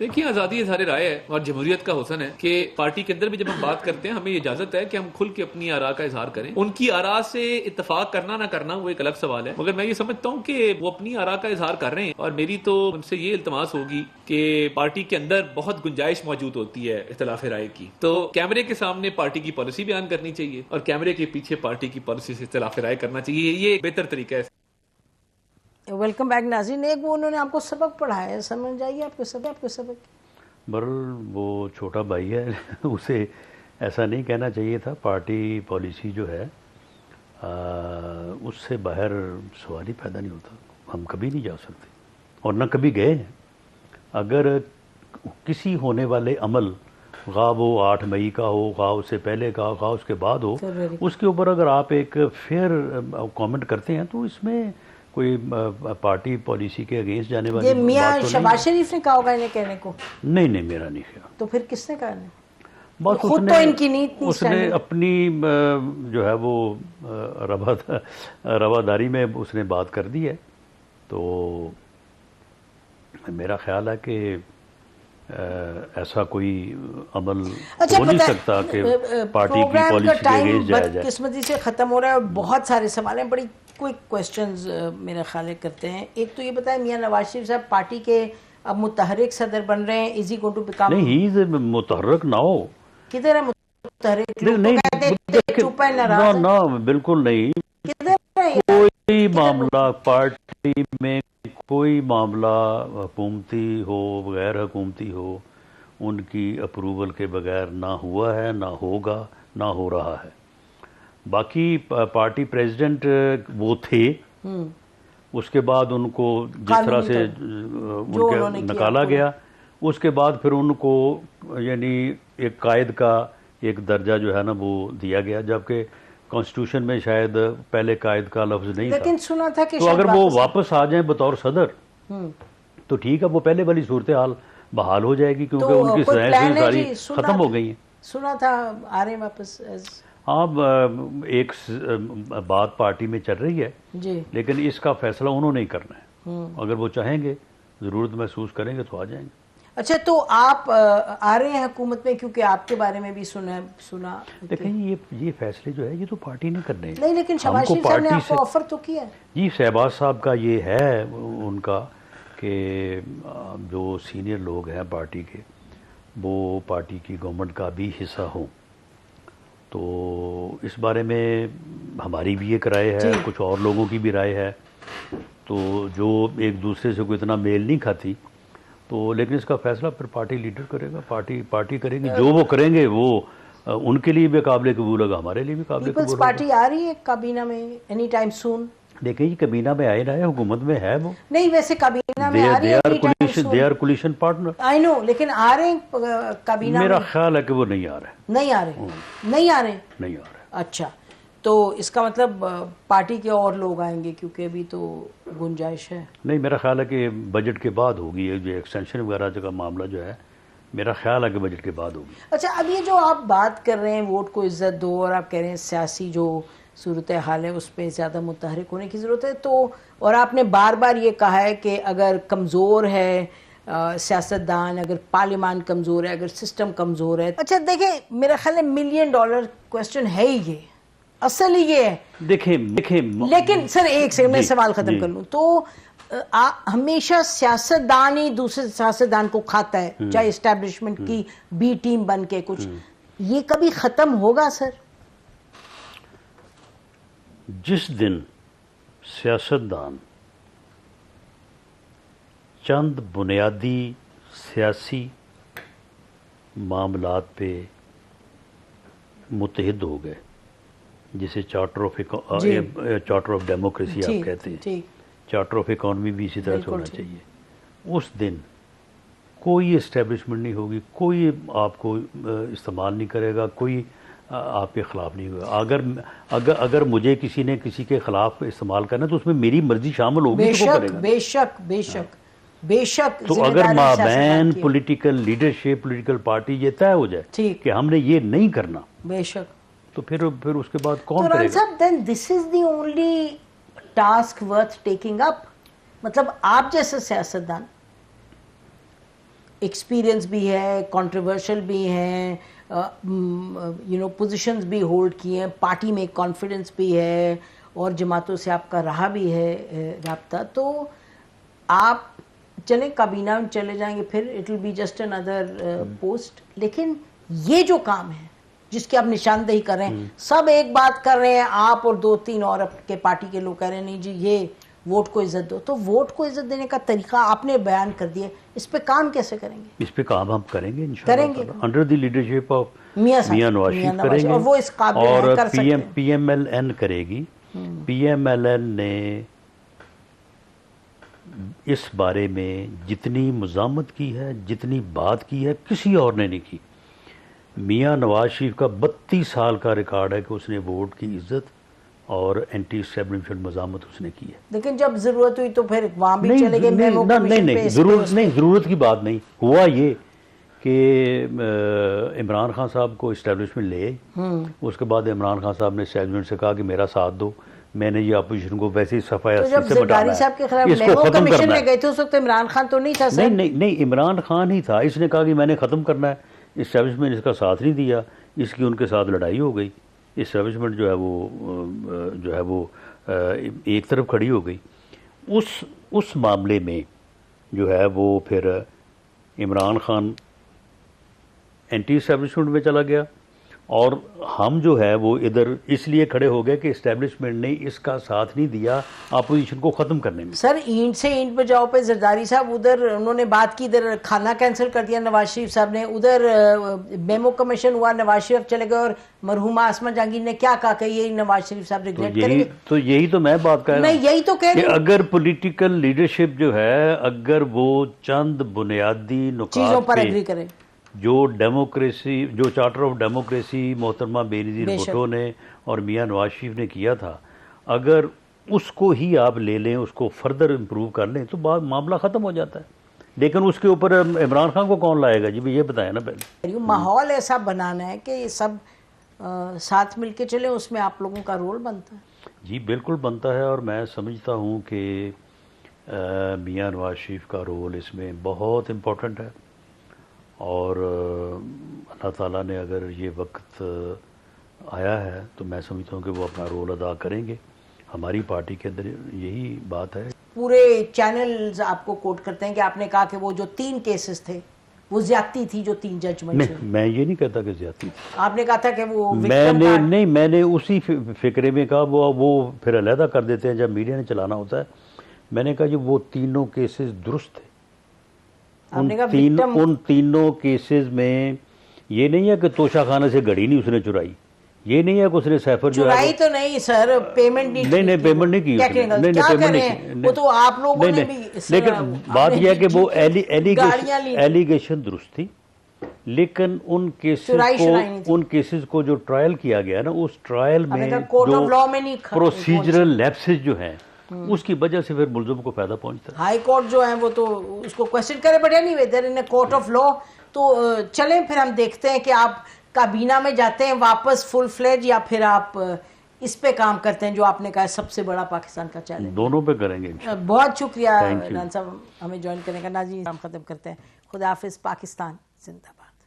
دیکھیے آزادی اظہار رائے ہے اور جمہوریت کا حسن ہے کہ پارٹی کے اندر بھی جب ہم بات کرتے ہیں ہمیں یہ اجازت ہے کہ ہم کھل کے اپنی آراء کا اظہار کریں. ان کی آراء سے اتفاق کرنا نہ کرنا وہ ایک الگ سوال ہے, مگر میں یہ سمجھتا ہوں کہ وہ اپنی آراء کا اظہار کر رہے ہیں اور میری تو ان سے یہ التماس ہوگی کہ پارٹی کے اندر بہت گنجائش موجود ہوتی ہے اختلاف رائے کی, تو کیمرے کے سامنے پارٹی کی پالیسی بیان کرنی چاہیے اور کیمرے کے پیچھے پارٹی کی پالیسی سے اختلاف رائے کرنا چاہیے. یہ ایک بہتر طریقہ ہے. ویلکم بیک ناظرین. ایک وہ انہوں نے آپ کو سبق پڑھایا ہے, سمجھ جائیے آپ کو سبق. برل وہ چھوٹا بھائی ہے, اسے ایسا نہیں کہنا چاہیے تھا. پارٹی پالیسی جو ہے اس سے باہر سوال ہی پیدا نہیں ہوتا. ہم کبھی نہیں جا سکتے اور نہ کبھی گئے ہیں. اگر کسی ہونے والے عمل خواہ وہ 8 مئی کا ہو, خواہ اس سے پہلے کا, خواہ اس کے بعد ہو, اس کے اوپر اگر آپ ایک فیئر کامنٹ کرتے ہیں تو اس میں کوئی پارٹی پالیسی کے اگینسٹ جانے والی یہ میاں شہباز شریف نے کہا ہوگا انہیں کہنے کو؟ نہیں میرا نہیں خیال. تو پھر کس نے کہا؟ بس خود تو ان کی نیت اس نے اپنی جو ہے وہ رواداری میں اس نے بات کر دی ہے. تو میرا خیال ہے کہ ایسا کوئی عمل ہو نہیں سکتا کہ پارٹی کی پالیسی کے اگینسٹ جایا جائے. قسمتی سے ختم ہو رہا ہے اور بہت سارے سوال ہیں, بڑی کوئک کوسچنز میرا خیال ہے کرتے ہیں. ایک تو یہ بتائیں, میاں نواز شریف صاحب پارٹی کے اب متحرک صدر بن رہے ہیں, از ہی گوئنگ ٹو بیکم؟ نہیں, ہی از متحرک نہ ہو. کدھر ہے متحرک؟ نہ بالکل نہیں. کوئی معاملہ پارٹی میں, کوئی معاملہ حکومتی ہو غیر حکومتی ہو, ان کی اپروول کے بغیر نہ ہوا ہے, نہ ہوگا, نہ ہو رہا ہے. باقی پارٹی پریزیڈنٹ وہ تھے, اس کے بعد ان کو جس طرح سے ان کے نکالا گیا, اس کے بعد پھر ان کو یعنی ایک قائد کا ایک درجہ جو ہے نا وہ دیا گیا, جبکہ کانسٹیٹیوشن میں شاید پہلے قائد کا لفظ نہیں تھا. لیکن سنا تھا کہ تو اگر وہ واپس آ جائیں بطور صدر تو ٹھیک ہے, وہ پہلے والی صورتحال بحال ہو جائے گی, کیونکہ ان کی سائنس ساری ختم ہو گئی ہیں. سنا تھا آ رہے ہیں واپس. ہاں, ایک بات پارٹی میں چل رہی ہے جی, لیکن اس کا فیصلہ انہوں نے ہی کرنا ہے. اگر وہ چاہیں گے, ضرورت محسوس کریں گے تو آ جائیں گے. اچھا, تو آپ آ رہے ہیں حکومت میں, کیونکہ آپ کے بارے میں بھی سنا. دیکھیں یہ فیصلے جو ہے یہ تو پارٹی نہیں کرنے ہیں. نہیں, لیکن شہباز شریف صاحب نے آپ کو آفر تو کیا ہے. جی, شہباز صاحب کا یہ ہے ان کا کہ جو سینئر لوگ ہیں پارٹی کے, وہ پارٹی کی گورنمنٹ کا بھی حصہ ہوں. تو اس بارے میں ہماری بھی ایک رائے ہے, کچھ اور لوگوں کی بھی رائے ہے. تو جو ایک دوسرے سے کوئی اتنا میل نہیں کھاتی, تو لیکن اس کا فیصلہ پھر پارٹی لیڈر کرے گا, پارٹی کرے گی. جو وہ کریں گے وہ ان کے لیے بھی قابل قبول ہوگا, ہمارے لیے بھی قابل قبول ہوگا. پیپلز پارٹی آ رہی ہے کابینہ میں اینی ٹائم سون؟ دیکھیں یہ کابینہ میں آئے نہ ہے, حکومت میں ہے وہ. نہیں, ویسے کابینہ میں آ رہی ہے, دے آر کولیشن پارٹنر. آئی نو, لیکن آ رہے ہیں کابینہ میں. میرا خیال ہے کہ وہ نہیں آ رہے. نہیں آ رہے. اچھا, تو اس کا مطلب پارٹی کے اور لوگ آئیں گے, کیونکہ ابھی تو گنجائش ہے. نہیں, میرا خیال ہے کہ بجٹ کے بعد ہوگی یہ ایکسٹینشن وغیرہ کا معاملہ جو ہے, میرا خیال ہے کہ بجٹ کے بعد ہوگی. اچھا, اب یہ جو آپ بات کر رہے ہیں ووٹ کو عزت دو, اور آپ کہہ رہے ہیں سیاسی جو صورتحال ہے اس پہ زیادہ متحرک ہونے کی ضرورت ہے, تو اور آپ نے بار بار یہ کہا ہے کہ اگر کمزور ہے سیاستدان, اگر پارلیمان کمزور ہے, اگر سسٹم کمزور ہے. اچھا دیکھیں, میرا خیال ہے $1 ملین کوسچن ہے ہی, یہ اصل ہی یہ ہے. دیکھیں لیکن سر ایک سے میں سوال ختم کر لوں تو ہمیشہ سیاستدان ہی دوسرے سیاستدان کو کھاتا ہے, چاہے اسٹیبلشمنٹ کی بی ٹیم بن کے کچھ. یہ کبھی ختم ہوگا سر؟ جس دن سیاستدان چند بنیادی سیاسی معاملات پہ متحد ہو گئے, جسے چارٹر آف ڈیموکریسی آپ کہتے ہیں, چارٹر آف اکانومی بھی اسی طرح سے ہونا چاہیے, اس دن کوئی اسٹیبلشمنٹ نہیں ہوگی, کوئی آپ کو استعمال نہیں کرے گا, کوئی آپ کے خلاف نہیں ہوگا. اگر مجھے کسی نے کسی کے خلاف استعمال کرنا تو اس میں میری مرضی شامل ہوگی تو وہ کرے گا. بے شک. تو اگر مابین پولیٹیکل لیڈرشپ, پولیٹیکل پارٹی یہ طے ہو جائے کہ ہم نے یہ نہیں کرنا, بے شک, تو پھر اس کے بعد کون کرے گا؟ صاحب then this is the only task worth taking up. مطلب آپ جیسے سیاستدان ایکسپیرینس بھی ہے, کنٹروورشل بھی ہیں, پوزیشنز بھی ہولڈ کی ہیں, پارٹی میں کانفیڈنس بھی ہے, اور جماعتوں سے آپ کا رہا بھی ہے رابطہ, تو آپ چلیں کابینہ میں چلے جائیں گے, پھر اٹ ول بی جسٹ اندر پوسٹ. لیکن یہ جو کام ہے جس کی آپ نشاندہی کر رہے ہیں, سب ایک بات کر رہے ہیں, آپ اور 2-3 اور آپ کے پارٹی کے لوگ کہہ رہے ہیں نہیں جی یہ ووٹ کو عزت دو, تو ووٹ کو عزت دینے کا طریقہ آپ نے بیان کر دیا, اس پہ کام کیسے کریں گے؟ اس پہ کام ہم کریں گے انشاءاللہ under the leadership of Mian Nawaz Sharif کریں گے, اور وہ اس قابل ہیں, کر سکتے ہیں. پی ایم ایل این کرے گی. پی ایم ایل این نے اس بارے میں جتنی مزاحمت کی ہے, جتنی بات کی ہے, کسی اور نے نہیں کی. میاں نواز شریف کا 32 سال کا ریکارڈ ہے کہ اس نے ووٹ کی عزت اور اینٹی اسٹیبلشمنٹ مزاحمت اس نے کی ہے. لیکن جب ضرورت ہوئی تو پھر وہاں بھی چلے گئے. نہیں, ضرورت کی بات نہیں. ہوا یہ کہ عمران خان صاحب کو اسٹیبلشمنٹ لے, اس کے بعد عمران خان صاحب نے اسٹیبلشمنٹ سے کہا کہ میرا ساتھ دو, میں نے یہ اپوزیشن کو ویسے ہی صفحہ سے مٹانا ہے, زرداری صاحب کے خلاف میمو کمیشن میں گئے تھے اس وقت عمران خان تو نہیں تھا سر. نہیں, عمران خان ہی تھا. اس نے کہا کہ میں نے ختم کرنا ہے, اسٹیبلشمنٹ اس کا ساتھ نہیں دیا, اس کی ان کے ساتھ لڑائی ہو گئی. اسٹیبلشمنٹ جو ہے وہ ایک طرف کھڑی ہو گئی. اس معاملے میں جو ہے وہ پھر عمران خان اینٹی اسٹیبلشمنٹ میں چلا گیا, اور ہم جو ہے وہ ادھر اس لیے کھڑے ہو گئے کہ اسٹیبلشمنٹ نے اس کا ساتھ نہیں دیا اپوزیشن کو ختم کرنے میں. سر اینٹ سے اینٹ پہ جاؤ پہ زرداری صاحب ادھر انہوں نے بات کی, ادھر کھانا کینسل کر دیا نواز شریف صاحب نے, ادھر میمو کمیشن ہوا, نواز شریف چلے گئے, اور مرحومہ آسمہ جہانگیر نے کیا کہا کہ یہ نواز شریف صاحب ریگریٹ کریں گے. تو یہی تو میں بات کر رہا ہوں, میں یہی تو کہہ رہی ہوں, اگر پولیٹیکل لیڈرشپ جو ہے اگر وہ چند بنیادی چیزوں پر نکات ایگری کرے, جو ڈیموکریسی, جو چارٹر آف ڈیموکریسی محترمہ بے نظیر بھٹو نے اور میاں نواز شریف نے کیا تھا, اگر اس کو ہی آپ لے لیں, اس کو فردر امپروو کر لیں تو معاملہ ختم ہو جاتا ہے. لیکن اس کے اوپر عمران خان کو کون لائے گا جی, یہ بتائیں نا پہلے. ماحول ایسا بنانا ہے کہ یہ سب ساتھ مل کے چلیں, اس میں آپ لوگوں کا رول بنتا ہے. جی بالکل بنتا ہے, اور میں سمجھتا ہوں کہ میاں نواز شریف کا رول اس میں بہت امپورٹنٹ ہے, اور اللہ تعالیٰ نے اگر یہ وقت آیا ہے تو میں سمجھتا ہوں کہ وہ اپنا رول ادا کریں گے. ہماری پارٹی کے اندر یہی بات ہے. پورے چینلز آپ کو کوٹ کرتے ہیں کہ آپ نے کہا کہ وہ جو 3 کیسز تھے وہ زیادتی تھی, جو 3 ججمنٹ تھے. میں یہ نہیں کہتا کہ زیادتی تھی, آپ نے کہا تھا کہ وہ میں نے اسی فکرے میں کہا, وہ پھر علیحدہ کر دیتے ہیں جب میڈیا نے چلانا ہوتا ہے. میں نے کہا جی وہ 3 کیسز درست تھے. ان 3 کیسز میں یہ نہیں ہے کہ توشہ خانہ سے گھڑی نہیں اس نے چرائی, یہ نہیں ہے کہ اس نے سیفر جو چرائی تو نہیں سر, پیمنٹ نہیں پیمنٹ نہیں کی, وہ تو آپ لوگوں نے بھی. لیکن بات یہ ہے کہ وہ ایلیگیشن درست تھی, لیکن ان کیسز کو جو ٹرائل کیا گیا نا, اس ٹرائل میں جو پروسیجرل لیپسز جو ہیں اس کی وجہ سے پھر ملزم کو فائدہ پہنچتا ہے. ہائی کورٹ جو ہے وہ تو اس کو کوشچن کرے, but any way there in a court of law. تو چلیں پھر ہم دیکھتے ہیں کہ آپ کابینہ میں جاتے ہیں واپس فل فلیج, یا پھر آپ اس پہ کام کرتے ہیں جو آپ نے کہا سب سے بڑا پاکستان کا چیلنج. دونوں پہ کریں گے. بہت شکریہ ران صاحب ہمیں جوائن کرنے کا. ناظرین ہم ختم کرتے ہیں. خدا حافظ. پاکستان زندہ باد.